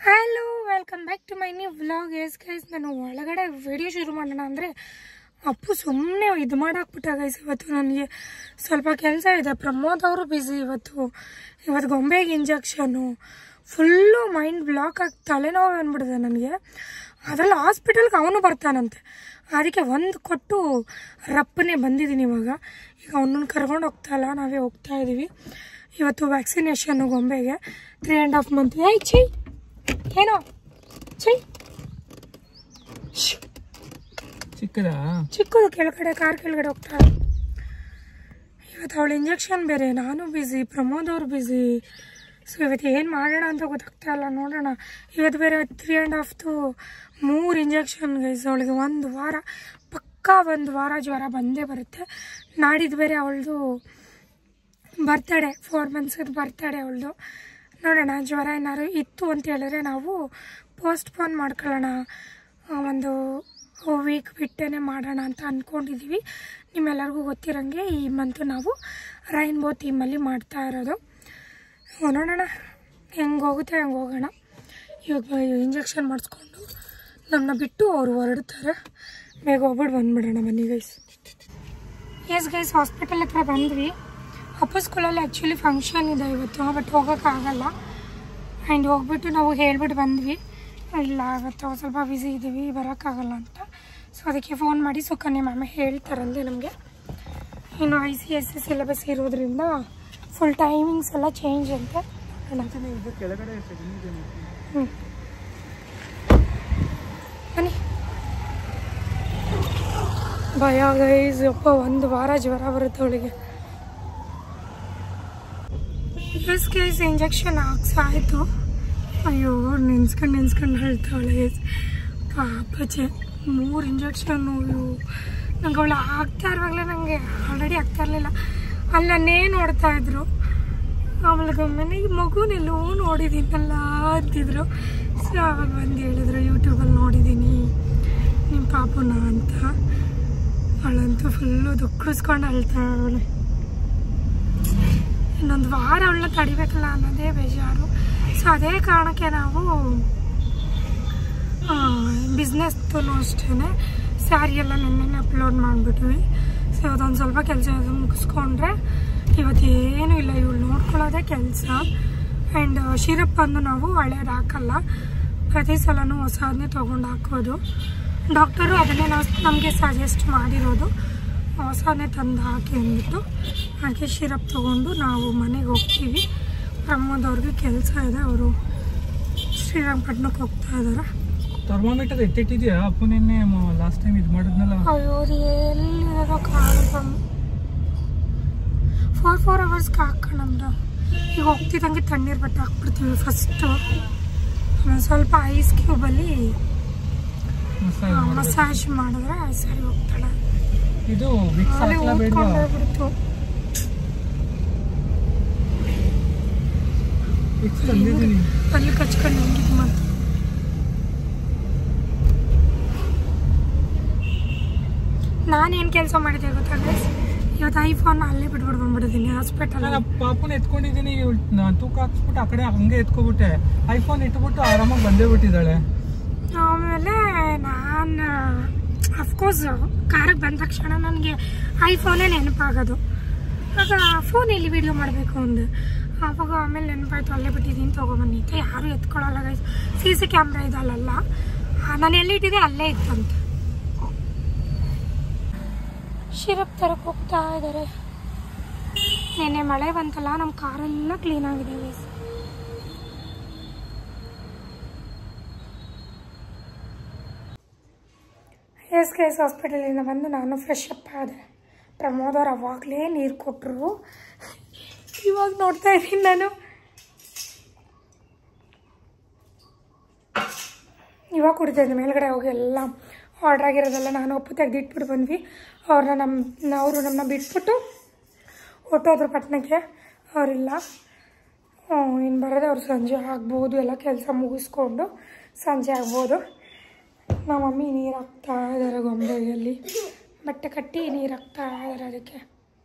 Hello, welcome back to my new vlog. Guys ನಾನು ಒಳಗಡೆ video ಶುರು ಮಾಡೋಣ ಅಂದರೆ ಅಪ್ಪು ಸುಮ್ಮನೆ ಇದು ಮಾಡಾಕ್ಬಿಟ್ಟ ಗೈಸ್. ಇವತ್ತು ನನಗೆ ಸ್ವಲ್ಪ ಕೆಲಸ ಇದೆ. ಪ್ರಮೋದ್ ಅವರು ಬ್ಯುಸಿ ಇವತ್ತು ಗೊಂಬೆಗೆ ಇಂಜೆಕ್ಷನು. ಫುಲ್ಲು ಮೈಂಡ್ ಬ್ಲಾಕ್ ಆಗಿ ತಲೆನೋವು ಅಂದ್ಬಿಡಿದೆ ನನಗೆ. ಅದರಲ್ಲಿ ಹಾಸ್ಪಿಟಲ್ಗೆ ಅವನು ಬರ್ತಾನಂತೆ. ಅದಕ್ಕೆ ಒಂದು ಕೊಟ್ಟು ರಪ್ಪನೇ ಬಂದಿದ್ದೀನಿ. ಈಗ ಅವನನ್ನು ಕರ್ಕೊಂಡು ಹೋಗ್ತಾ ಇಲ್ಲ, ನಾವೇ ಹೋಗ್ತಾ ಇದ್ದೀವಿ. ಇವತ್ತು ವ್ಯಾಕ್ಸಿನೇಷನ್ನು ಗೊಂಬೆಗೆ 3.5 months. ಛೀ ಏನೋ ಛೀ ಚಿಕ್ಕದು ಕೆಳಗಡೆ ಕಾರ್ ಕೆಳಗಡೆ ಹೋಗ್ತಾರೆ. ಇವತ್ತು ಅವಳು ಇಂಜೆಕ್ಷನ್ ಬೇರೆ, ನಾನು ಬ್ಯುಸಿ, ಪ್ರಮೋದ್ ಅವ್ರು ಬ್ಯುಸಿ. ಸೊ ಇವತ್ತು ಏನು ಮಾಡೋಣ ಅಂತ ಗೊತ್ತಾಗ್ತಾ ಇಲ್ಲ. ನೋಡೋಣ. ಇವತ್ತು ಬೇರೆ 3.5 3 ಇಂಜೆಕ್ಷನ್ ಗೈಸ್. ಅವಳಿಗೆ ಒಂದು ವಾರ ಪಕ್ಕಾ ಜ್ವರ ಬಂದೇ ಬರುತ್ತೆ. ನಾಡಿದ್ದು ಬೇರೆ ಅವಳದು ಬರ್ತಡೇ, 4 months ಬರ್ತಡೇ ಅವಳದು. ನೋಡೋಣ, ಜ್ವರ ಏನಾದ್ರು ಇತ್ತು ಅಂತ ಹೇಳಿದ್ರೆ ನಾವು ಪೋಸ್ಟ್ಪೋನ್ ಮಾಡ್ಕೊಳ್ಳೋಣ, ಒಂದು ವೀಕ್ ಬಿಟ್ಟೇ ಮಾಡೋಣ ಅಂತ ಅಂದ್ಕೊಂಡಿದ್ದೀವಿ. ನಿಮ್ಮೆಲ್ಲರಿಗೂ ಗೊತ್ತಿರೋಂಗೆ ಈ ಮಂತು ನಾವು ರೈನ್ಬೋ ಥೀಮಲ್ಲಿ ಮಾಡ್ತಾ ಇರೋದು. ನೋಡೋಣ ಹೆಂಗೆ ಹೋಗುತ್ತೆ ಹಂಗೆ ಹೋಗೋಣ. ಇವಾಗ ಇಂಜೆಕ್ಷನ್ ಮಾಡಿಸ್ಕೊಂಡು ನಮ್ಮನ್ನ ಬಿಟ್ಟು ಅವರು ಹೊರಡ್ತಾರೆ. ಬೇಗ ಹೋಗ್ಬಿಟ್ಟು ಬಂದುಬಿಡೋಣ ಬನ್ನಿ ಗೈಸ್. ಎಸ್ ಗೈಸ್, ಹಾಸ್ಪಿಟಲ್ ಹತ್ರ ಬಂದ್ವಿ. ಅಪ್ಪ ಸ್ಕೂಲಲ್ಲಿ ಆ್ಯಕ್ಚುಲಿ ಫಂಕ್ಷನ್ ಇದೆ ಇವತ್ತು, ಬಟ್ ಹೋಗೋಕ್ಕಾಗಲ್ಲ. ಆ್ಯಂಡ್ ಹೋಗ್ಬಿಟ್ಟು ನಾವು ಹೇಳ್ಬಿಟ್ಟು ಬಂದ್ವಿ, ಇಲ್ಲ ಇವತ್ತು ಸ್ವಲ್ಪ ಬ್ಯುಸಿ ಇದ್ದೀವಿ, ಬರೋಕ್ಕಾಗಲ್ಲ ಅಂತ. ಸೊ ಅದಕ್ಕೆ ಫೋನ್ ಮಾಡಿ ಸುಕನ್ಯಾ ಮ್ಯಾಮ್ ಹೇಳ್ತಾರಂತೆ ನಮಗೆ. ಇನ್ನು ICSE ಸಿಲೆಬಸ್ ಇರೋದ್ರಿಂದ ಫುಲ್ ಟೈಮಿಂಗ್ಸ್ ಎಲ್ಲ ಚೇಂಜ್ ಅಂತೆ. ಬನ್ನಿ. ಭಯ ಗೈಸ್, ಅಪ್ಪ 1 ವಾರ ಜ್ವರ ಬರುತ್ತೆ ಅವಳಿಗೆ. ಗೈಸ್ ಇಂಜೆಕ್ಷನ್ ಹಾಕ್ಸಾಯಿತು. ಅಯ್ಯೋ ನೆನ್ಸ್ಕೊಂಡು ಹೇಳ್ತಾವಳೆ ಗೈಸ್. ಪಾಪಚೆ 3 ಇಂಜೆಕ್ಷನ್ನು. ನಂಗೆ ಅವಳು ಆಗ್ತಾ ಇರುವಾಗಲೇ ನನಗೆ ಆಲ್ರೆಡಿ ಆಗ್ತಾ ಇರಲಿಲ್ಲ. ಅಲ್ಲಿ ನಾನೇ ನೋಡ್ತಾ ಇದ್ರು. ಆಮೇಲೆ ಮನೆಗೆ ಮಗುನೆಲ್ಲೋ ನೋಡಿದ್ದೀನಲ್ಲ ಅಂತಿದ್ರು. ಸೊ ಆವಾಗ ಬಂದು ಹೇಳಿದ್ರು, ಯೂಟ್ಯೂಬಲ್ಲಿ ನೋಡಿದ್ದೀನಿ ನಿಮ್ಮ ಪಾಪುನ ಅಂತ. ಅವಳಂತೂ ಫುಲ್ಲು ದುಃಖಿಸ್ಕೊಂಡು ಅಳ್ತಾಳೆ. ಇನ್ನೊಂದು ವಾರ ಅವಳನ್ನ ತಡಿಬೇಕಲ್ಲ ಅನ್ನೋದೇ ಬೇಜಾರು. ಸೊ ಅದೇ ಕಾರಣಕ್ಕೆ ನಾವು ಬಿಸ್ನೆಸ್ದು ಅಷ್ಟೇ ಸ್ಯಾರಿ ಎಲ್ಲ ನೆನ್ನೆ ಅಪ್ಲೋಡ್ ಮಾಡಿಬಿಟ್ವಿ. ಸೊ ಅದೊಂದು ಸ್ವಲ್ಪ ಕೆಲಸ ಮುಗಿಸ್ಕೊಂಡ್ರೆ ಇವತ್ತೇನೂ ಇಲ್ಲ. ಇವಳು ನೋಡ್ಕೊಳ್ಳೋದೇ ಕೆಲಸ. ಆ್ಯಂಡ್ ಶಿರಪ್ ಬಂದು ನಾವು ಹಳೇದು ಹಾಕಲ್ಲ, ಪ್ರತಿ ಸಲನೂ ಹೊಸದನ್ನೇ ತೊಗೊಂಡು ಹಾಕೋದು. ಡಾಕ್ಟರು ಅದನ್ನೇ ನಮಗೆ ಸಜೆಸ್ಟ್ ಮಾಡಿರೋದು, ಹೊಸನೇ ತಂದು ಹಾಕಿ ಅಂದ್ಬಿಟ್ಟು. ಹಾಗೆ ಶಿರಪ್ ತೊಗೊಂಡು ನಾವು ಮನೆಗೆ ಹೋಗ್ತೀವಿ. ಪ್ರಮೋದ್ ಅವ್ರಿಗೆ ಕೆಲಸ ಇದೆ, ಅವರು ಶ್ರೀರಂಗಪಟ್ಟಣಕ್ಕೆ ಹೋಗ್ತಾ ಇದ್ದಾರೆ. ಥರ್ಮೋಮೀಟರ್ ಎತ್ತಿಟ್ಟಿದ್ಯಾ ಅಪ್ಪು? ನಿನ್ನೆ ಲಾಸ್ಟ್ ಟೈಮ್ ಇದು ಮಾಡಿದ್ನಲ್ಲ. ಅಯ್ಯೋ ಎಲ್ಲಿರೋ ಕಾಳು 4 hours ಹಾಕೋಣಂದು. ಈಗ ಹೋಗ್ತಿದ್ದಂಗೆ ತಣ್ಣೀರು ಬಟ್ಟೆ ಹಾಕ್ಬಿಡ್ತೀವಿ ಫಸ್ಟು. ಸ್ವಲ್ಪ ಐಸ್ ಕ್ಯೂಬಲ್ಲಿ ಮಸಾಜ್ ಮಾಡಿದ್ರೆ ಸರಿ ಹೋಗ್ತಾಳೆ. ಇದು ಓದ್ಕೊಂಡೋಗ್ಬಿಡ್ತು. ಅಲ್ಲಿ ಕಚ್ಕೊಂಡು ಹೆಂಗಿದ್ದು ಮಾತು. ನಾನೇನು ಕೆಲಸ ಮಾಡಿದ್ದೆ ಗೊತ್ತಾ ಗೈಸ್? ಇವತ್ತು ಐಫೋನ್ ಅಲ್ಲೇ ಬಿಟ್ಬಿಟ್ಟು ಬಂದ್ಬಿಟ್ಟಿದ್ದೀನಿ ಹಾಸ್ಪಿಟಲ್. ಪಾಪುನ ಎತ್ಕೊಂಡಿದ್ದೀನಿ, ತೂಕ ಹಾಕ್ಸ್ಬಿಟ್ಟು ಆ ಕಡೆ ಹಂಗೆ ಎತ್ಕೊಬಿಟ್ಟೆ. ಐಫೋನ್ ಇಟ್ಬಿಟ್ಟು ಆರಾಮಾಗಿ ಬಂದೇ ಬಿಟ್ಟಿದ್ದಾಳೆ. ಆಮೇಲೆ ನಾನು ಅಫ್ಕೋರ್ಸ್ ಕಾರಿಗೆ ಬಂದ ತಕ್ಷಣ ನನಗೆ ಐಫೋನೇ ನೆನಪಾಗೋದು. ಆಗ ಫೋನಲ್ಲಿ ವೀಡಿಯೋ ಮಾಡಬೇಕು ಅಂದೆ. ಆವಾಗ ಆಮೇಲೆ ನೆನಪಾಯ್ತು, ಅಲ್ಲೇ ಬಿಟ್ಟಿದ್ದೀನಿ ತೊಗೊಬನ್ನಿ ಅಂತ. ಯಾರೂ ಎತ್ಕೊಳ್ಳಲ್ಲ ಗೈಸ್, CC ಕ್ಯಾಮ್ರಾ ಇದಲ್ಲ. ನಾನು ಎಲ್ಲಿಟ್ಟಿದ್ದೆ ಅಲ್ಲೇ ಇತ್ತಂತೆ. ಶಿರಪ್ ತರಕ್ಕೆ ಹೋಗ್ತಾ ಇದ್ದಾರೆ. ನೆನ್ನೆ ಮಳೆ ಬಂತಲ್ಲ, ನಮ್ಮ ಕಾರೆಲ್ಲ ಕ್ಲೀನಾಗಿದೆ ಗೈಸ್. ಎಸ್ ಗೈಸ್, ಹಾಸ್ಪಿಟಲಿಂದ ಬಂದು ನಾನು ಫ್ರೆಶ್ ಅಪ್ ಆದೆ. ಪ್ರಮೋದ್ ಅವ್ರು ಅವಾಗಲೇ ನೀರು ಕೊಟ್ಟರು. ಇವಾಗ ನೋಡ್ತಾ ಇದ್ದೀನಿ ನಾನು. ಇವಾಗ ಕುಡಿತಾಯಿದ್ದೆ. ಮೇಲ್ಗಡೆ ಹೋಗಿ ಎಲ್ಲ ಆರ್ಡ್ರ್ ಆಗಿರೋದೆಲ್ಲ ನಾನು ಒಪ್ಪು ತೆಗೆದಿಟ್ಬಿಟ್ಟು ಬಂದ್ವಿ. ಅವರು ನಮ್ಮನ್ನ ಬಿಟ್ಬಿಟ್ಟು ಹೊಟ್ಟೋದ್ರು ಪಟ್ಟಣಕ್ಕೆ. ಅವರಿಲ್ಲ, ಇನ್ನು ಬರೋದೆ ಅವ್ರು ಸಂಜೆ ಆಗ್ಬೋದು. ಎಲ್ಲ ಕೆಲಸ ಮುಗಿಸ್ಕೊಂಡು ಸಂಜೆ ಆಗ್ಬೋದು. ನಮ್ಮ ಮಮ್ಮಿ ನೀರು ಹಾಕ್ತಾ ಇದ್ದಾರೆ ಗೊಂಬೆಯಲ್ಲಿ. ಬಟ್ಟೆ ಕಟ್ಟಿ ನೀರು ಹಾಕ್ತಾ ಇದ್ದಾರೆ. ಅದಕ್ಕೆ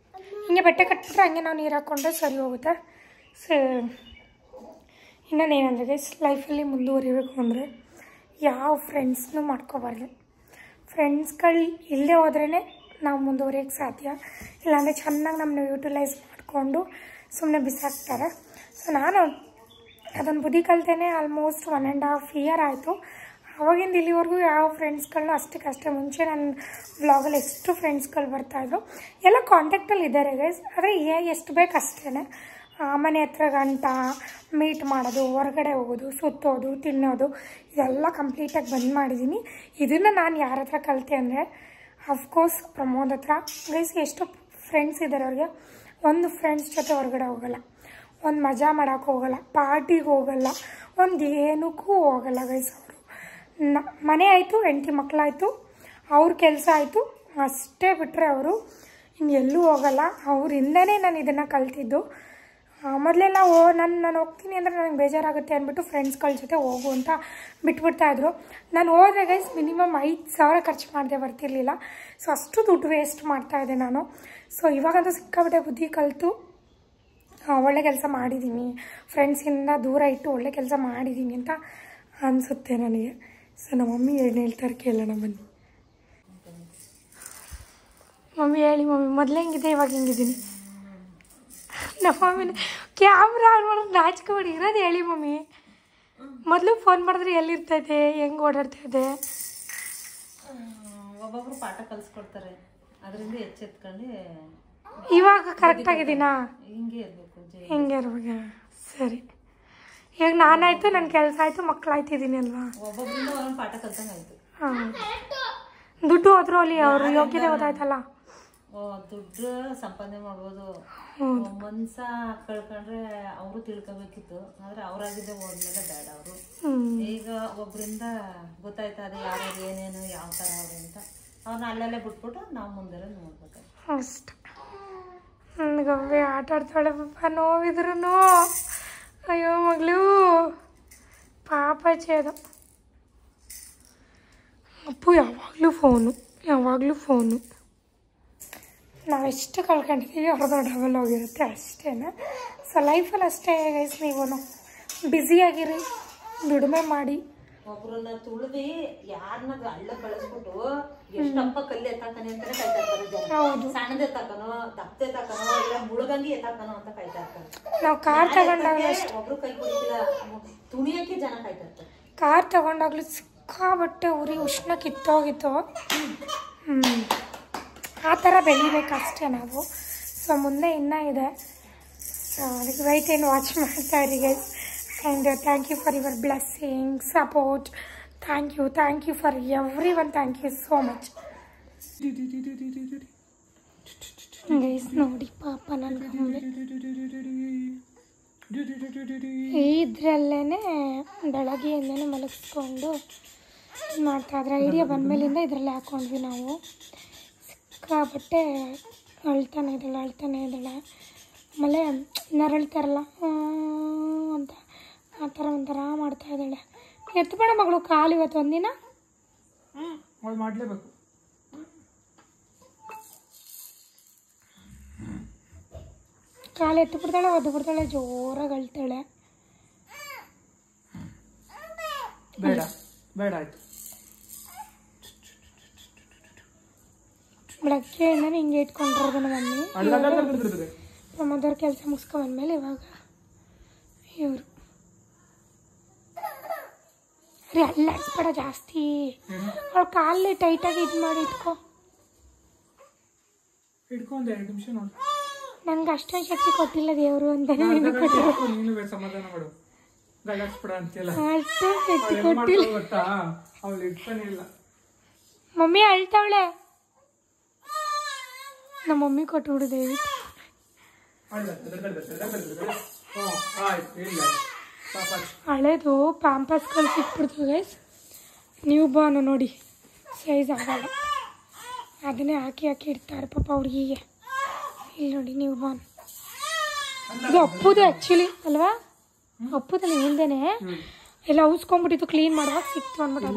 ಹಿಂಗೆ ಬಟ್ಟೆ ಕಟ್ಬಿಟ್ರೆ ಹಂಗೆ ನಾವು ನೀರು ಹಾಕ್ಕೊಂಡ್ರೆ ಸರಿ ಹೋಗುತ್ತೆ. ಇನ್ನೊಂದೇನೆಂದರೆ ಗೈಸ್, ಲೈಫಲ್ಲಿ ಮುಂದುವರಿಬೇಕು ಅಂದರೆ ಯಾವ ಫ್ರೆಂಡ್ಸ್ನೂ ಮಾಡ್ಕೋಬಾರ್ದು. ಫ್ರೆಂಡ್ಸ್ಗಳು ಇಲ್ಲದೆ ಹೋದ್ರೇ ನಾವು ಮುಂದುವರಿಯೋಕ್ಕೆ ಸಾಧ್ಯ. ಇಲ್ಲಾಂದರೆ ಚೆನ್ನಾಗಿ ನಮ್ಮನ್ನ ಯೂಟಿಲೈಸ್ ಮಾಡಿಕೊಂಡು ಸುಮ್ಮನೆ ಬಿಸಾಕ್ತಾರೆ. ಸೊ ನಾನು ಅದನ್ನು ಬುದ್ಧಿ ಕಲ್ತೇನೆ ಆಲ್ಮೋಸ್ಟ್ 1.5 year ಆಯಿತು. ಆವಾಗಿಂದ ಇಲ್ಲಿವರೆಗೂ ಯಾವ ಫ್ರೆಂಡ್ಸ್ಗಳನ್ನ ಅಷ್ಟಕ್ಕಷ್ಟೇ. ಮುಂಚೆ ನನ್ನ ವ್ಲಾಗಲ್ಲಿ ಎಷ್ಟು ಫ್ರೆಂಡ್ಸ್ಗಳು ಬರ್ತಾಯಿದ್ರು, ಎಲ್ಲ ಕಾಂಟ್ಯಾಕ್ಟಲ್ಲಿ ಇದ್ದಾರೆ ಗೈಸ್. ಆದರೆ ಎಷ್ಟು ಬೇಕು ಅಷ್ಟೇ. ಮನೆ ಹತ್ರ ಗಂಟ ಮೀಟ್ ಮಾಡೋದು, ಹೊರಗಡೆ ಹೋಗೋದು, ಸುತ್ತೋದು, ತಿನ್ನೋದು ಇದೆಲ್ಲ ಕಂಪ್ಲೀಟಾಗಿ ಬಂದ್ ಮಾಡಿದ್ದೀನಿ. ಇದನ್ನು ನಾನು ಯಾರ ಹತ್ರ ಕಲಿತೆ ಅಂದರೆ ಅಫ್ಕೋರ್ಸ್ ಪ್ರಮೋದ್ ಹತ್ರ. ಗೈಸ್ ಎಷ್ಟು ಫ್ರೆಂಡ್ಸ್ ಇದ್ದಾರೆ ಅವ್ರಿಗೆ. ಒಂದು ಫ್ರೆಂಡ್ಸ್ ಜೊತೆ ಹೊರಗಡೆ ಹೋಗಲ್ಲ, ಒಂದು ಮಜಾ ಮಾಡೋಕ್ಕೆ ಹೋಗಲ್ಲ, ಪಾರ್ಟಿಗೆ ಹೋಗಲ್ಲ, ಒಂದು ಏನಕ್ಕೂ ಹೋಗಲ್ಲ ಗೈಸ್. ಅವರು ಮನೆ ಆಯಿತು, ಹೆಂಡತಿ ಮಕ್ಕಳಾಯಿತು, ಅವ್ರ ಕೆಲಸ ಆಯಿತು, ಅಷ್ಟೇ ಬಿಟ್ಟರೆ ಅವರು ಇನ್ನೆಲ್ಲೂ ಹೋಗಲ್ಲ. ಅವರಿಂದನೇ ನಾನು ಇದನ್ನು ಕಲ್ತಿದ್ದು. ಮೊದಲೆಲ್ಲ ನಾನು ಹೋಗ್ತೀನಿ ಅಂದರೆ ನನಗೆ ಬೇಜಾರಾಗುತ್ತೆ ಅಂದ್ಬಿಟ್ಟು ಫ್ರೆಂಡ್ಸ್ಗಳ ಜೊತೆ ಹೋಗು ಅಂತ ಬಿಟ್ಬಿಡ್ತಾಯಿದ್ರು. ನಾನು ಹೋದ್ರೆ ಗೈಸ್ ಮಿನಿಮಮ್ 5,000 ಖರ್ಚು ಮಾಡದೆ ಬರ್ತಿರ್ಲಿಲ್ಲ. ಸೊ ಅಷ್ಟು ದುಡ್ಡು ವೇಸ್ಟ್ ಮಾಡ್ತಾಯಿದ್ದೆ ನಾನು. ಸೊ ಇವಾಗಂತೂ ಸಿಕ್ಕಾಬಿಟ್ಟೆ ಬುದ್ಧಿ ಕಲಿತು ಒಳ್ಳೆ ಕೆಲಸ ಮಾಡಿದ್ದೀನಿ, ಫ್ರೆಂಡ್ಸಿಂದ ದೂರ ಇಟ್ಟು ಒಳ್ಳೆ ಕೆಲಸ ಮಾಡಿದ್ದೀನಿ ಅಂತ ಅನಿಸುತ್ತೆ ನನಗೆ. ಸೊ ನಮ್ಮ ಮಮ್ಮಿ ಏನು ಹೇಳ್ತಾರೆ ಕೇಳೋಣ ಬನ್ನಿ. ಮಮ್ಮಿ ಹೇಳಿ ಮಮ್ಮಿ, ಮೊದಲೇ ಹೆಂಗಿದೆ ಇವಾಗ ಹೆಂಗಿದ್ದೀನಿ? ನಮ್ಮ ಮಮ್ಮಿನ ಕ್ಯಾಮ್ರಾ ಆನ್ ಮಾಡೋದು ನಾಚ್ಕೊಬೇಡಿ, ಇರೋದು ಹೇಳಿ ಮಮ್ಮಿ. ಮೊದಲು ಫೋನ್ ಮಾಡಿದ್ರೆ ಎಲ್ಲಿರ್ತೈತೆ, ಹೆಂಗೆ ಓಡಾಡ್ತಾಯಿದೆ? ಒಬ್ಬೊಬ್ರು ಪಾಠ ಕಲಿಸ್ಕೊಡ್ತಾರೆ, ಅದರಿಂದ ಎಚ್ಚೆತ್ಕೊಂಡು ಇವಾಗ ಕರೆಕ್ಟಾಗಿದ್ದೀನಾ? ಹಿಂಗೆ ಇರಬೇಕು, ಹಿಂಗೆ ಇರ್ಬೇಕು. ಸರಿ, ಈಗ ನಾನಾಯಿತು, ನನ್ನ ಕೆಲಸ ಆಯಿತು, ಮಕ್ಕಳಾಯ್ತಿದ್ದೀನಿ ಅಲ್ವಾ? ಒಬ್ಬೊಬ್ಬರಿಂದ ಒಂದೊಂದು ಪಾಠ ಕಲ್ತಂಗೆ ಆಯಿತು. ಹಾಂ, ದುಡ್ಡು ಹೋದ್ರು ಅಲ್ಲಿ ಅವರು ಯೋಗ್ಯತೆ ಗೊತ್ತಾಯ್ತಲ್ಲ. ದುಡ್ಡು ಸಂಪಾದನೆ ಮಾಡ್ಬೋದು, ಮನ್ಸ ಕಳ್ಕೊಂಡ್ರೆ ಅವರು ತಿಳ್ಕೊಬೇಕಿತ್ತು. ಆದ್ರೆ ಅವ್ರಾಗಿದ್ದೆ ಹೋದ್ಮೇಲೆ ಬೇಡ. ಅವರು ಈಗ ಒಬ್ರಿಂದ ಗೊತ್ತಾಯ್ತದೆ ಯಾರು ಏನೇನು ಯಾವ ಥರ ಅವರು ಅಂತ. ಅವ್ರನ್ನ ಅಲ್ಲಲ್ಲೇ ಬಿಟ್ಬಿಟ್ಟು ನಾವು ಮುಂದೆ ನೋಡ್ಬೇಕು ಅಷ್ಟೆ. ನನಗವ್ವೆ ಆಟ ಆಡ್ತಾಳೆ ಪಾಪ, ನೋವಿದ್ರು. ಅಯ್ಯೋ ಮಗಳು ಪಾಪ ಚೇದ. ಅಪ್ಪು ಯಾವಾಗಲೂ ಫೋನು. ನಾವೆಷ್ಟು ಕಳ್ಕೊಂಡಿದ್ದೀವಿ ಅವ್ರದ್ದು ಡಬಲ್ ಹೋಗಿರುತ್ತೆ ಅಷ್ಟೇ. ಸೊ ಲೈಫಲ್ಲಿ ಅಷ್ಟೇ ಗೈಸ್, ನೀವು ಬ್ಯುಸಿಯಾಗಿರಿ, ದುಡಿಮೆ ಮಾಡಿ. ಒಬ್ರನ್ನ ತುಳಿದಿ ಯಾರನ್ನ ಹಳ್ಳ ಕಳಿಸ್ಬಿಟ್ಟು ಎಷ್ಟಪ್ಪ ಕಲ್ಲಿ ಎತ್ತಾಕನೆ ಅಂತಾನೆ ಕಾಯ್ತಾ ಇರ್ತಾರೆ ಜನ. ಸಣ್ಣದ ಎತ್ತಾಕನೋ, ದಪ್ಪ ಎತ್ತಾಕನೋ, ಇಲ್ಲ ಮುಳುಗಂಗಿ ಎತ್ತಾಕನೋ ಅಂತ ಕಾಯ್ತಾ ಇರ್ತಾರೆ. ನಾವು ಕಾರ್ ತಗೊಂಡಾಗ ಒಬ್ರು ಕೈ ಕುಡಿತಿಲ್ಲ, ತುಣಿಯಕ್ಕೆ ಜನ ಕಾಯ್ತಾ ಇರ್ತಾರೆ. ಕಾರ್ ತಗೊಂಡಾಗ್ಲೂ ಸಿಕ್ಕಾಬಟ್ಟೆ ಉರಿ ಉಷ್ಣ ಕಿತ್ತೋಗಿತ್ತು. ಆ ಥರ ಬೆಳಿಬೇಕಷ್ಟೇ ನಾವು. ಸೊ ಮುಂದೆ ಇನ್ನೂ ಇದೆ. ಸೊ ಅದಕ್ಕೆ ವೈಟ್ ಆ್ಯಂಡ್ ವಾಚ್ ಮಾಡ್ತಾ ಇರಿ guys. And thank you for your blessing, support. Thank you for everyone. Thank you so much guys. ನೋಡಿ ಪಾಪ ನನ್ನ ಗೊಂಬೆ ಇದರಲ್ಲೇ ಬೆಳಗ್ಗೆಯಿಂದನೇ ಮಲಗಿಸ್ಕೊಂಡು ಮಾಡ್ತಾಯಿದ್ರೆ. ಐಡಿಯಾ ಬಂದಮೇಲಿಂದ ಇದರಲ್ಲೇ ಹಾಕ್ಕೊಂಡ್ವಿ ನಾವು. ಸಿಕ್ಕಾಬಟ್ಟೆ ಅಳ್ತಾನೆ ಇದ್ದಾಳೆ. ಆಮೇಲೆ ನರಳ್ತಾರಲ್ಲ ಅಂತ ಆ ಥರ ಒಂಥರ ಮಾಡ್ತಾ ಇದ್ದಾಳೆ. ಎತ್ಬೇಡ ಮಗಳು ಕಾಲು ಇವತ್ತು ಒಂದಿನ. ಮಾಡಲೇಬೇಕು. ಕಾಲು ಎತ್ತು ಬಿಡ್ತಾಳೆ, ಒದ್ದು ಬಿಡ್ತಾಳೆ, ಜೋರಾಗಿ ಅಳ್ತಾಳೆ. ಬೇಡ ಆಯ್ತು. ಬೆಳಗ್ಗೆಯಿಂದನೇ ಹಿಂಗೆ ಇಟ್ಕೊಂಡಿರೋದು ನಮ್ಮ ಮಮ್ಮಿ. ಪ್ರಮೋದವ್ರ ಕೆಲಸ ಮುಗಿಸ್ಕೊಂಡ್ಮೇಲೆ ಇವಾಗ ಇವರು ರೀ ಅಲ್ಲಾಡ್ಬೇಡ ಜಾಸ್ತಿ. ಅವಳ ಕಾಲಲ್ಲಿ ಟೈಟಾಗಿ ಇದು ಮಾಡಿ ಇಟ್ಕೊಂಡು 2 ನಿಮಿಷ ನೋಡಿ. ನಂಗೆ ಅಷ್ಟೊಂದು ಶಕ್ತಿ ಕೊಟ್ಟಿಲ್ಲ ದೇವರು ಅಂತ ಸಮಾಧಾನ ಮಾಡು. ಅಷ್ಟು ಶಕ್ತಿ ಕೊಟ್ಟಿಲ್ಲ. ಮಮ್ಮಿ ಅಳ್ತಾವಳೆ. ನಮ್ಮ ಮಮ್ಮಿ ಕೊಟ್ಬಿಡು ದಯವಿಟ್ಟು. ಹಳೇದು ಪ್ಯಾಂಪರ್ಸ್ಗಳು ಸಿಕ್ಬಿಡ್ತು ಗೈಸ್. ನ್ಯೂ ಬಾರ್ನ್ ನೋಡಿ ಸೈಜ್ ಆಗಲ್ಲ, ಅದನ್ನೇ ಹಾಕಿ ಇಡ್ತಾರೆ ಪಾಪ ಹುಡುಗಿಗೆ. ಇಲ್ಲಿ ನೋಡಿ ನ್ಯೂ ಬಾರ್ನ್. ಇದು ಅಪ್ಪುದು ಆ್ಯಕ್ಚುಲಿ ಅಲ್ವಾ? ಅಪ್ಪುದು ನಿಮ್ದೇನೆ. ಎಲ್ಲ ಉಸ್ಕೊಂಡ್ಬಿಟ್ಟಿತ್ತು, ಕ್ಲೀನ್ ಮಾಡುವಾಗ ಸಿಕ್ತು ಅಂದ್ಬಿಟ್ಟು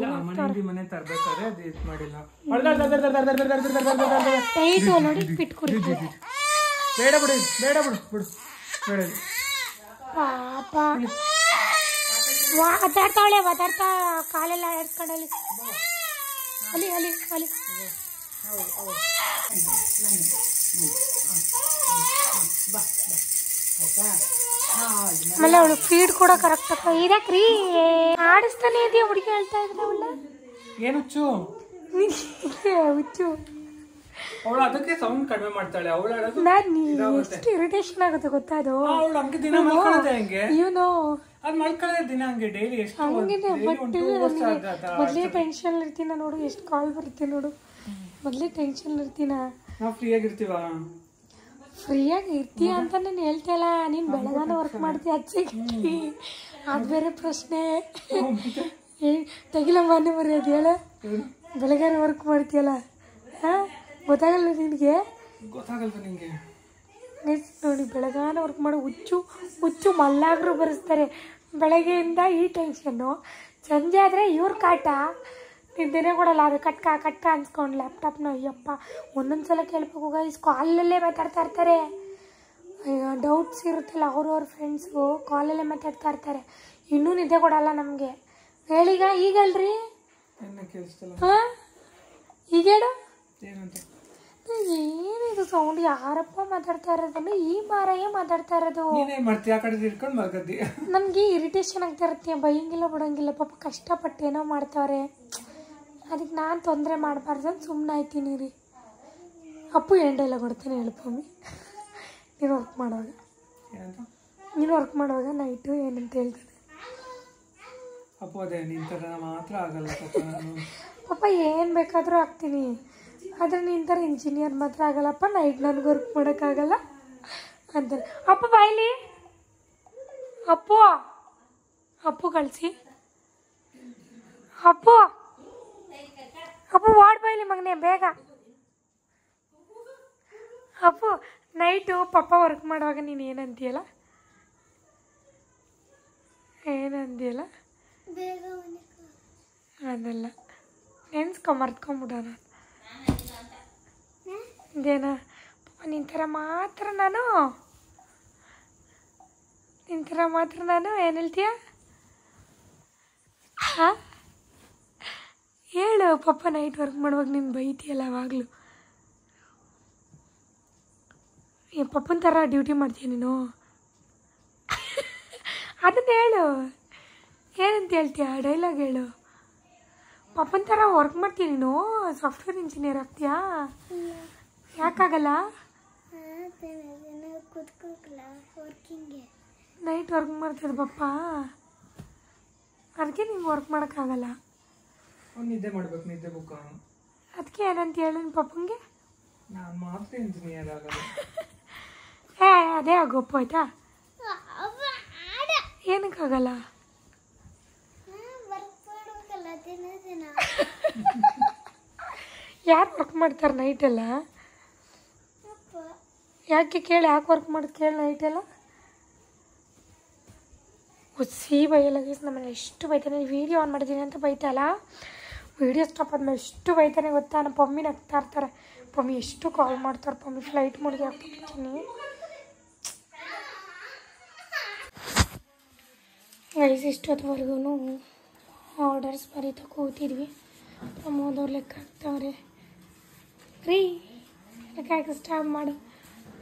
ಟೈಟು ನೋಡಿ ಬಿಟ್ಕೊಡಿ ಪಾಪ. ಮಾತಾಡ್ತಾ ಕಾಲೆಲ್ಲ ಎಡ್ಸ್ಕೊಂಡಲ್ಲಿ ಅಲ್ಲಿ ಅಲ್ಲಿ ಅಲ್ಲಿ ಆಮೇಲೆ ಅವಳು ಫೀಡ್ ಕೂಡ ಕರೆಕ್ಟ್ ಇದಕ್ರಿ ಆಡಿಸ್ತಾನೆ ಇದೆಯಾ ಹುಡುಗಿ ಹೇಳ್ತಾ ಇದ್ರೆ ಅವಳ ಏನು ಹುಚ್ಚು ಹುಚ್ಚು ಅವಳು ಅದಕ್ಕೆ ಸೌಂಡ್ ಕಡಿಮೆ ಮಾಡ್ತಾಳೆ. ಅವಳು ಎಷ್ಟು ಇರಿಟೇಷನ್ ಆಗುತ್ತೆ ಗೊತ್ತಾ ಅದು. ಅವಳು ಹಂಗೆ ದಿನ ಮಲ್ಕೊಳ್ಳೋದೆ ಹಂಗೆ ಇವನು ಅದು ಮಲ್ಕೊಳ್ಳೋದೇ ದಿನ ಹಂಗೆ ಡೈಲಿ ಎಷ್ಟು ಹಂಗಿದೆ. ಬಟ್ ಮೊದಲೇ ಟೆನ್ಷನ್ ಇರ್ತೀನ ನೋಡು, ಎಷ್ಟು ಕಾಲ್ ಬರುತ್ತೆ ನೋಡು. ಮೊದಲೇ ಟೆನ್ಷನ್ ಇರ್ತೀನ. ನಾವು ಫ್ರೀ ಆಗಿರ್ತೀವ. ಫ್ರೀಯಾಗಿ ಇರ್ತೀಯ ಅಂತ ನಾನು ಹೇಳ್ತಾ ಇಲ್ಲ. ನೀನು ಬೆಳಗಾನ ವರ್ಕ್ ಮಾಡ್ತೀಯ ಹಚ್ಚಿಗೆ ಅದು ಬೇರೆ ಪ್ರಶ್ನೆ. ತೆಗಿಲ ಮನೆ ಬರೀ ಅದು ಹೇಳ. ಬೆಳಗಾನ ವರ್ಕ್ ಮಾಡ್ತೀಯಲ್ಲ ಗೊತ್ತಾಗಲ್ಲ ನಿನಗೆ? ಗೊತ್ತಾಗಲ್ವ ನಿನಗೆ? ನೋಡಿ ಬೆಳಗಾನ ವರ್ಕ್ ಮಾಡೋ ಹುಚ್ಚು ಮಲ್ಲಾಗ್ರು ಬರೆಸ್ತಾರೆ. ಬೆಳಗ್ಗೆಯಿಂದ ಈ ಟೆನ್ಷನ್ನು, ಸಂಜೆ ಆದರೆ ಇವ್ರ ಕಾಟ. ನಿದ್ದೆನೇ ಕೊಡಲ್ಲ. ಅದು ಕಟ್ಕ ಅನ್ಸ್ಕೊಂಡು ಲ್ಯಾಪ್ಟಾಪ್ನ ಅಯ್ಯಪ್ಪ ಒಂದೊಂದು ಸಲ ಕೇಳ್ಬೇಕು ಗೈಸ್. ಕಾಲಲ್ಲೇ ಮಾತಾಡ್ತಾ ಇರ್ತಾರೆ. ಡೌಟ್ಸ್ ಇರುತ್ತಲ್ಲ ಅವ್ರವ್ರ ಫ್ರೆಂಡ್ಸು ಕಾಲಲ್ಲೇ ಮಾತಾಡ್ತಾ ಇರ್ತಾರೆ. ಇನ್ನೂ ನಿದ್ದೆ ಕೊಡಲ್ಲ ನಮಗೆ. ಹೇಳೀಗ ಈಗಲ್ರಿ ಹಾಂ ಈಗ ಹೇಳು ಏನಿದು ಸೌಂಡ್? ಯಾರಪ್ಪ ಮಾತಾಡ್ತಾ ಇರೋದನ್ನು? ಈ ಮಾರಾಯ ಮಾತಾಡ್ತಾ ಇರೋದು. ನಮಗೆ ಇರಿಟೇಷನ್ ಆಗ್ತಾ ಇರುತ್ತೆ. ಬೈಯಂಗಿಲ್ಲ ಬಿಡೋಂಗಿಲ್ಲ. ಪಾಪ ಕಷ್ಟಪಟ್ಟು ಏನೋ ಮಾಡ್ತಾವ್ರೆ, ಅದಕ್ಕೆ ನಾನು ತೊಂದರೆ ಮಾಡಬಾರ್ದು ಅಂತ ಸುಮ್ಮನೆ ಆಯ್ತೀನಿ ರೀ. ಅಪ್ಪು ಎಂಡೆಲ್ಲ ಕೊಡ್ತಾನೆ ಹೇಳ್ಪಮ್ಮಿ. ನೀನು ವರ್ಕ್ ಮಾಡುವಾಗ ನೈಟು ಏನಂತ ಹೇಳ್ತಾನೆ ಪಾಪ ಏನು ಬೇಕಾದರೂ ಆಗ್ತೀನಿ, ಆದರೆ ನಿನ್ನ ಥರ ಇಂಜಿನಿಯರ್ ಮಾತ್ರ ಆಗಲ್ಲಪ್ಪ. ನೈಟ್ ನನಗೆ ವರ್ಕ್ ಮಾಡೋಕ್ಕಾಗಲ್ಲ ಅಂತಾರೆ. ಅಪ್ಪ ಬಾಯ್ಲಿ ಅಪ್ಪು ಕಳಿಸಿ. ಅಪ್ಪು ವಾರ್ಡ್ ಬಾಯ್ಲಿ ಮಗನೇ ಬೇಗ. ಅಪ್ಪು ನೈಟು ಪಪ್ಪ ವರ್ಕ್ ಮಾಡುವಾಗ ನೀನು ಏನಂತೀಯಲ್ಲ ಅದೆಲ್ಲ ಮರ್ತ್ಕೊಂಬಿಡೋಣ. ಇದೇನಾ ನಿನ್ನ ಥರ ಮಾತ್ರ ನಾನು ಏನು ಹೇಳ್ತೀಯ? ಹಾಂ ಹೇಳು. ಪಪ್ಪ ನೈಟ್ ವರ್ಕ್ ಮಾಡುವಾಗ ನೀನು ಬೈತೀಯಲ್ಲ ಅವಾಗಲೂ. ಪಪ್ಪನ ಥರ ಡ್ಯೂಟಿ ಮಾಡ್ತೀಯ ನೀನು? ಅದನ್ನು ಹೇಳು. ಏನಂತ ಹೇಳ್ತೀಯ? ಡೈಲಾಗ್ ಹೇಳು. ಪಪ್ಪನ ಥರ ವರ್ಕ್ ಮಾಡ್ತೀಯ ನೀನು? ಸಾಫ್ಟ್ವೇರ್ ಇಂಜಿನಿಯರ್ ಆಗ್ತೀಯಾ? ಯಾಕಾಗಲ್ಲ? ನೈಟ್ ವರ್ಕ್ ಮಾಡ್ತದೆ ಪಪ್ಪ, ಅದಕ್ಕೆ ನಿಂಗೆ ವರ್ಕ್ ಮಾಡೋಕ್ಕಾಗಲ್ಲ. ನಿದ್ದೆ ಮಾಡ್ಬೇಕು, ನಿದ್ದೆ ಬುಕ್. ಅದಕ್ಕೆ ಏನಂತ ಹೇಳು ನಿಮ್ಮ ಪಪ್ಪಂಗೆ? ನಾನು ಮಾತ್ರ ಇಂಜಿನಿಯರ್ ಆಗಲ್ಲ. ಅದೇ ಆಗೋಪ್ಪ ಆಯ್ತಾ? ಏನಕ್ಕಾಗಲ್ಲ? ಯಾರು ವರ್ಕ್ ಮಾಡ್ತಾರೆ ನೈಟೆಲ್ಲ? ಯಾಕೆ ಕೇಳಿ, ಯಾಕೆ ವರ್ಕ್ ಮಾಡೋದು ಕೇಳಿ ನೈಟೆಲ್ಲ? ಹುಸಿ ಬೈಯಲ್ಲ ಗೈಸ್. ನಮ್ಮನೆ ಎಷ್ಟು ಬೈತಾನೆ. ವೀಡಿಯೋ ಆನ್ ಮಾಡಿದ್ದೀನಿ ಅಂತ ಬೈತಲ್ಲ, ವೀಡಿಯೋ ಸ್ಟಾಪ್ ಆದ್ಮೇಲೆ ಎಷ್ಟು ಬೈತಾನೆ ಗೊತ್ತಾ? ನಮ್ಮ ಪಮ್ಮಿ ನಗ್ತಾ ಇರ್ತಾರೆ. ಪಮ್ಮಿ ಎಷ್ಟು ಕಾಲ್ ಮಾಡ್ತಾರೆ. ಪಮ್ಮಿ ಫ್ಲೈಟ್ ಮೋಡ್ಗೆ ಹಾಕ್ಬಿಟ್ಟಿರ್ತೀನಿ ಗೈಸ್. ಇಷ್ಟೊತ್ತವರೆಗೂ ಆರ್ಡರ್ಸ್ ಬರೀತಾ ಕೂತಿದ್ವಿ. ಪ್ರಮೋದವ್ರು ಲೆಕ್ಕ ಹಾಕ್ತವ್ರೆ ರೀ. ಲೆಕ್ಕ ಹಾಕಿ ಸ್ಟಾಪ್ ಮಾಡು.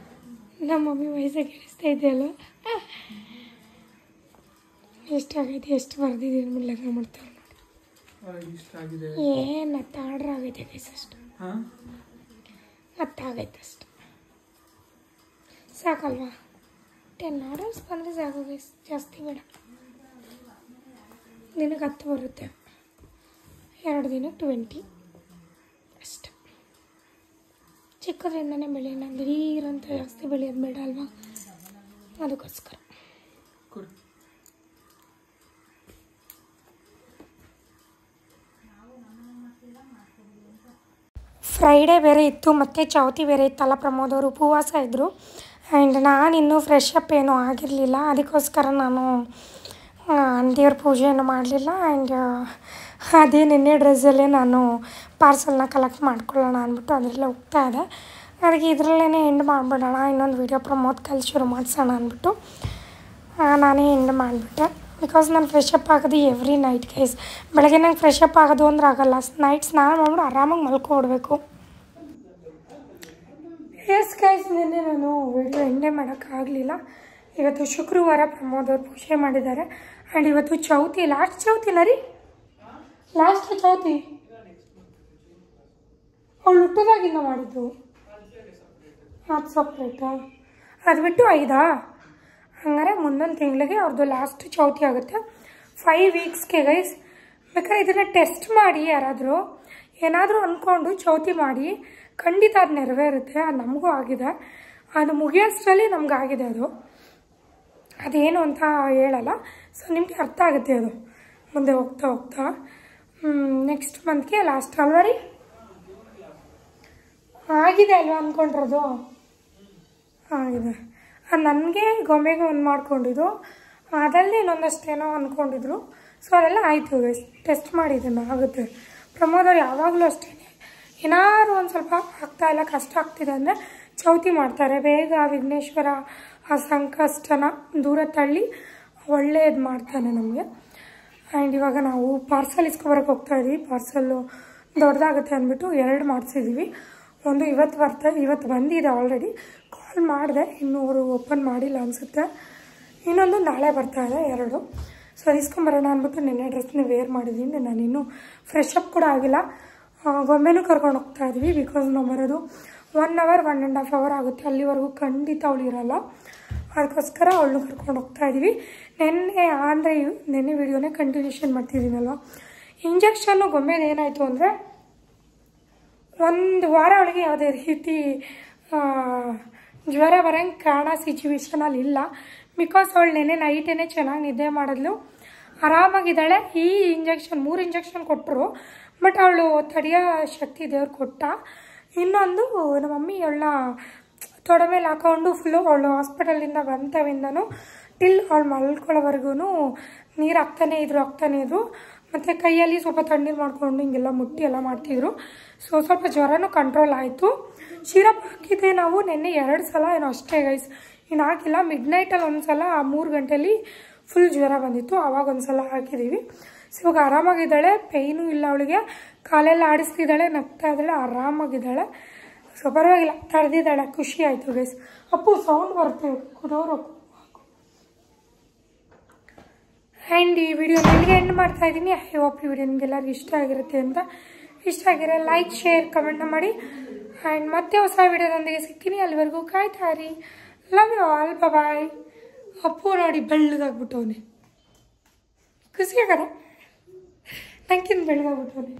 ನಮ್ಮ ಮಮ್ಮಿ ವಯಸ್ಸಾಗಿ ಕೇಳಿಸ್ತಾ ಇದೆಯಲ್ಲ. ಎಷ್ಟಾಗೈತೆ, ಎಷ್ಟು ಬರ್ದಿದ್ದೀನಿ ಅಂದ್ಬಿಟ್ಟು ಲೆಕ್ಕ ಮಾಡ್ತಾರೆ ನೋಡಿ. ಏನು ಆರ್ಡ್ರ್ ಆಗೈತೆ ಗೈಸ್, ಅಷ್ಟು ಆಗೈತೆ ಅಷ್ಟು ಸಾಕಲ್ವಾ? 10 ಆರ್ಡರ್ಸ್ ಬಂದರೆ ಸಾಕು ಗೈಸ್, ಜಾಸ್ತಿ ಬೇಡ. ದಿನಕ್ಕೆ 10 ಬರುತ್ತೆ, 2 ದಿನಕ್ಕೆ 20 ಅಷ್ಟೆ. ಚಿಕ್ಕದ್ರಿಂದನೇ ಬೆಳೆಯೋಣ, ದಿಢೀರಂತ ಜಾಸ್ತಿ ಬೆಳೆಯೋದು ಬೇಡ ಅಲ್ವಾ? ಅದಕ್ಕೋಸ್ಕರ ಫ್ರೈಡೇ ಬೇರೆ ಇತ್ತು ಮತ್ತು ಚೌತಿ ಬೇರೆ ಇತ್ತಲ್ಲ. ಪ್ರಮೋದವರು ಉಪವಾಸ ಇದ್ದರು. ಆ್ಯಂಡ್ ನಾನಿನ್ನೂ ಫ್ರೆಶ್ ಅಪ್ ಏನೂ ಆಗಿರಲಿಲ್ಲ. ಅದಕ್ಕೋಸ್ಕರ ನಾನು ದೇವ್ರ ಪೂಜೆಯನ್ನು ಮಾಡಲಿಲ್ಲ. ಆ್ಯಂಡ್ ಅದೇ ನಿನ್ನೆ ಡ್ರೆಸ್ಸಲ್ಲೇ ನಾನು ಪಾರ್ಸಲ್ನ ಕಲೆಕ್ಟ್ ಮಾಡ್ಕೊಳ್ಳೋಣ ಅಂದ್ಬಿಟ್ಟು ಅದರಲ್ಲೇ ಹೋಗ್ತಾ ಇದೆ. ಅದಕ್ಕೆ ಇದರಲ್ಲೇ ಎಂಡ್ ಮಾಡಿಬಿಡೋಣ, ಇನ್ನೊಂದು ವೀಡಿಯೋ ಪ್ರಮೋದ್ ಕಲ್ ಶುರು ಮಾಡಿಸೋಣ ಅಂದ್ಬಿಟ್ಟು ನಾನೇ ಎಂಡ್ ಮಾಡಿಬಿಟ್ಟೆ. ಬಿಕಾಸ್ ನಾನು ಫ್ರೆಶ್ ಅಪ್ ಆಗೋದು ಎವ್ರಿ ನೈಟ್ ಗೈಸ್. ಬೆಳಗ್ಗೆ ನಂಗೆ ಫ್ರೆಶ್ ಅಪ್ ಆಗೋದು ಅಂದ್ರೆ ಆಗಲ್ಲ. ನೈಟ್ ಸ್ನಾನ ಮಾಡ್ಬಿಟ್ಟು ಆರಾಮಾಗಿ ಮಲ್ಕೊಬಿಡ್ಬೇಕು. ಎಸ್ ಗೈಸ್, ನಿನ್ನೆ ನಾನು ವಿಡಿಯೋ ಎಂಡೇ ಮಾಡೋಕ್ಕಾಗಲಿಲ್ಲ. ಇವತ್ತು ಶುಕ್ರವಾರ, ಪ್ರಮೋದ್ ಅವ್ರು ಪೂಜೆ ಮಾಡಿದ್ದಾರೆ. ಆ್ಯಂಡ್ ಇವತ್ತು ಚೌತಿ, ಲಾಸ್ಟ್ ಚೌತಿನ ರೀ, ಲಾಸ್ಟ್ ಚೌತಿ ಅವಳು ಹುಟ್ಟೋದಾಗಿಂದ ಮಾಡಿದ್ದು. ಅದು ಸಪ್ರೇಟಾ? ಅದು ಬಿಟ್ಟು 5 ಹಂಗಾರೆ ಮುಂದೊಂದು ತಿಂಗಳಿಗೆ ಅವ್ರದ್ದು ಲಾಸ್ಟ್ ಚೌತಿ ಆಗುತ್ತೆ. 5 ವೀಕ್ಸ್ಗೆ ಗೈಸ್. ಬೇಕಾದ್ರೆ ಇದನ್ನು ಟೆಸ್ಟ್ ಮಾಡಿ, ಯಾರಾದರೂ ಏನಾದರೂ ಅಂದ್ಕೊಂಡು ಚೌತಿ ಮಾಡಿ, ಖಂಡಿತ ಅದು ನೆರವೇರುತ್ತೆ. ಅದು ನಮಗೂ ಆಗಿದೆ. ಅದು ಮುಗಿಯೋಷ್ಟರಲ್ಲಿ ನಮಗಾಗಿದೆ. ಅದೇನು ಅಂತ ಹೇಳಲ್ಲ. ಸೊ ನಿಮಗೆ ಅರ್ಥ ಆಗುತ್ತೆ ಅದು ಮುಂದೆ ಹೋಗ್ತಾ ಹೋಗ್ತಾ. ನೆಕ್ಸ್ಟ್ ಮಂತ್ಗೆ ಲಾಸ್ಟ್ ಅಲ್ವಾ ರೀ? ಆಗಿದೆ ಅಲ್ವಾ ಅಂದ್ಕೊಂಡಿರೋದು? ಆಗಿದೆ. ಅದು ನನಗೆ ಗೊಂಬೆಗೆ ಒಂದು ಮಾಡ್ಕೊಂಡಿದ್ದು, ಅದರಲ್ಲಿ ಇನ್ನೊಂದಷ್ಟೇನೋ ಅಂದ್ಕೊಂಡಿದ್ರು. ಸೊ ಅದೆಲ್ಲ ಆಯಿತು ಗೈಸ್. ಟೆಸ್ಟ್ ಮಾಡಿದ್ದನ್ನು ಆಗುತ್ತೆ. ಪ್ರಮೋದವ್ರು ಯಾವಾಗಲೂ ಅಷ್ಟೇ, ಏನಾದ್ರು ಒಂದು ಸ್ವಲ್ಪ ಆಗ್ತಾಯಿಲ್ಲ, ಕಷ್ಟ ಆಗ್ತಿದೆ ಅಂದರೆ ಚೌತಿ ಮಾಡ್ತಾರೆ. ಬೇಗ ವಿಘ್ನೇಶ್ವರ ಆ ಸಂಕಷ್ಟನ ದೂರ ತಳ್ಳಿ ಒಳ್ಳೆಯದು ಮಾಡ್ತಾನೆ ನಮಗೆ. ಆ್ಯಂಡ್ ಇವಾಗ ನಾವು ಪಾರ್ಸಲ್ ಇಸ್ಕೊಬರಕ್ಕೆ ಹೋಗ್ತಾಯಿದ್ವಿ. ಪಾರ್ಸಲ್ಲು ದೊಡ್ಡದಾಗುತ್ತೆ ಅಂದ್ಬಿಟ್ಟು 2 ಮಾಡಿಸಿದ್ದೀವಿ. ಒಂದು ಇವತ್ತು ಬಂದಿದೆ ಆಲ್ರೆಡಿ. ಕಾಲ್ ಮಾಡಿದೆ, ಇನ್ನೂ ಅವರು ಓಪನ್ ಮಾಡಿಲ್ಲ ಅನಿಸುತ್ತೆ. ಇನ್ನೊಂದು ನಾಳೆ ಬರ್ತಾಯಿದೆ 2. ಸೊ ಇಸ್ಕೊಂಬರೋಣ ಅಂದ್ಬಿಟ್ಟು ನಿನ್ನೆ ಡ್ರೆಸ್ನ ವೇರ್ ಮಾಡಿದ್ದೀನಿ. ನಾನಿನ್ನೂ ಫ್ರೆಶ್ ಅಪ್ ಕೂಡ ಆಗಿಲ್ಲ. ಗೊಂಬೆನೂ ಕರ್ಕೊಂಡು ಹೋಗ್ತಾಯಿದ್ವಿ. ಬಿಕಾಸ್ ನಾವು ಬರೋದು 1 hour 1.5 hour ಆಗುತ್ತೆ. ಅಲ್ಲಿವರೆಗೂ ಖಂಡಿತ ಅವಳು ಇರೋಲ್ಲ. ಅದಕ್ಕೋಸ್ಕರ ಅವಳನ್ನು ಕರ್ಕೊಂಡು ಹೋಗ್ತಾಯಿದ್ವಿ. ನೆನ್ನೆ ವಿಡಿಯೋನೇ ಕಂಟಿನ್ಯೂಷನ್ ಮಾಡ್ತಿದ್ದೀನಲ್ವ. ಇಂಜೆಕ್ಷನ್ನು ಗೊಂಬೆದು ಏನಾಯಿತು ಅಂದರೆ, 1 ವಾರ ಅವಳಿಗೆ ಯಾವುದೇ ರೀತಿ ಜ್ವರ ಬರೋಂಗೆ ಕಾರಣ ಸಿಚುವೇಶನಲ್ಲಿ ಇಲ್ಲ. ಬಿಕಾಸ್ ಅವಳು ನೆನ್ನೆ ನೈಟೇ ಚೆನ್ನಾಗಿ ನಿದ್ದೆ ಮಾಡಿದ್ಲು, ಆರಾಮಾಗಿದ್ದಾಳೆ. ಈ ಇಂಜೆಕ್ಷನ್ 3 ಇಂಜೆಕ್ಷನ್ ಕೊಟ್ಟರು, ಬಟ್ ಅವಳು ತಡೆಯೋ ಶಕ್ತಿ ದೇವ್ರು ಕೊಟ್ಟ. ಇನ್ನೊಂದು ನಮ್ಮ ಮಮ್ಮಿ ಅವಳನ್ನ ತೊಡೆ ಮೇಲೆ ಹಾಕೊಂಡು ಫುಲ್ಲು ಅವಳು ಹಾಸ್ಪಿಟಲಿಂದ ಬಂತವಿಂದನೂ ಟಿಲ್ ಅವಳು ಮಲ್ಕೊಳ್ಳೋವರೆಗೂ ನೀರು ಹಾಕ್ತಾನೆ ಇದ್ರು. ಮತ್ತು ಕೈಯಲ್ಲಿ ಸ್ವಲ್ಪ ತಣ್ಣೀರು ಮಾಡ್ಕೊಂಡು ಹಿಂಗೆಲ್ಲ ಮುಟ್ಟಿ ಎಲ್ಲ ಮಾಡ್ತಿದ್ರು. ಸೊ ಸ್ವಲ್ಪ ಜ್ವರನೂ ಕಂಟ್ರೋಲ್ ಆಯಿತು. ಸಿರಪ್ ಹಾಕಿದ್ದೆ ನಾವು ನಿನ್ನೆ 2 ಸಲ ಏನೋ ಅಷ್ಟೇ ಗೈಸ್, ಇನ್ನು ಹಾಕಿಲ್ಲ. ಮಿಡ್ನೈಟಲ್ಲಿ 1 ಸಲ 3 ಗಂಟೆಲಿ ಫುಲ್ ಜ್ವರ ಬಂದಿತ್ತು, ಆವಾಗ 1 ಸಲ ಹಾಕಿದ್ದೀವಿ. ಸೊ ಇವಾಗ ಆರಾಮಾಗಿದ್ದಾಳೆ, ಪೇಯ್ನೂ ಇಲ್ಲ ಅವಳಿಗೆ. ಕಾಲೆಲ್ಲ ಆಡಿಸ್ತಿದ್ದಾಳೆ, ನಗ್ತಾ ಇದ್ದಾಳೆ, ಆರಾಮಾಗಿದ್ದಾಳೆ. ಸೊ ಪರವಾಗಿಲ್ಲ, ತಡೆದಿದ್ದಾಳೆ. ಖುಷಿ ಆಯಿತು ಗೈಸ್. ಅಪ್ಪು ಸೌಂಡ್ ಬರುತ್ತೆ ಕುಡೋರು. ಆ್ಯಂಡ್ ಈ ವಿಡಿಯೋ ನಿಮಗೆ ಎಂಡ್ ಮಾಡ್ತಾ ಇದ್ದೀನಿ. ಐ ಹೋಪ್ ಈ ವಿಡಿಯೋ ನಿಮಗೆಲ್ಲರಿಗೂ ಇಷ್ಟ ಆಗಿರುತ್ತೆ ಅಂತ. ಇಷ್ಟ ಆಗಿರೋ ಲೈಕ್, ಶೇರ್, ಕಮೆಂಟ್ನ ಮಾಡಿ. ಆ್ಯಂಡ್ ಮತ್ತೆ ಹೊಸ ವಿಡಿಯೋದೊಂದಿಗೆ ಸಿಗ್ತೀನಿ. ಅಲ್ಲಿವರೆಗೂ ಕಾಯ್ತಾ ಇರಿ. Love you all. Bye. Appu ನೋಡಿ ಬೆಳ್ಳಗಾಗ್ಬಿಟ್ಟವನೆ, ಖುಷಿ ಆಗದ ನಂಗಿಂತ ಬೆಳ್ಳಗಾಗ್ಬಿಟ್ಟವನೆ.